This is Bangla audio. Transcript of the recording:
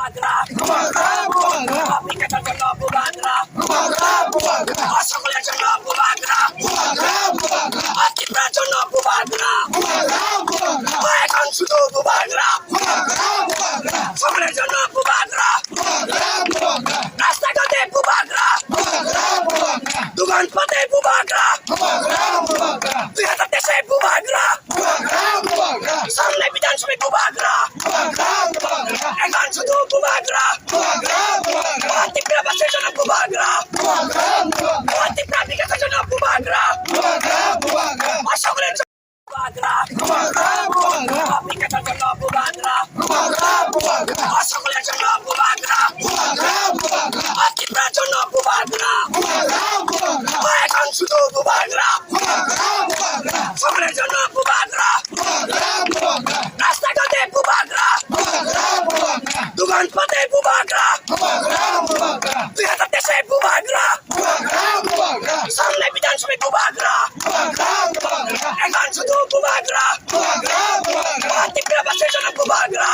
বুবাগরা অপেক্ষার জন্য বুবাগরা সকলের জন্য বুবাগরা অতিপ্রার জন্য বুবাগরা এখন শুধু বুবাগরা সকলের জন্য বুবাগরা রাস্তাঘাটে বুবাগরা দোকান পাতে বুবাগরা 2000 দেশে বুবাগরা সামনে বিধানসভায় বুবাগরা এখন শুধু বুবাগরা অতিপ্রাবাসের জন্য বুবাগরা অতিপ্রা বিকাশের জন্য বুবাগরা সকলের জন্য বুবাগরা অপেক্ষার জন্য বুবাগরা সকলের জন্য বুবাগরা অতিপ্রার জন্য বুবাগরা এখন শুধু বুবাগরা সকলের জন্য বুবাগরা রাস্তাঘাটে বুবাগরা দোকান পাতে বুবাগরা 2000 দেশে বুবাগরা সামনে বিধানসভায় বুবাগরা এখন শুধু বুবাগরা অতিপ্রাবাসের জন্য বুবাগরা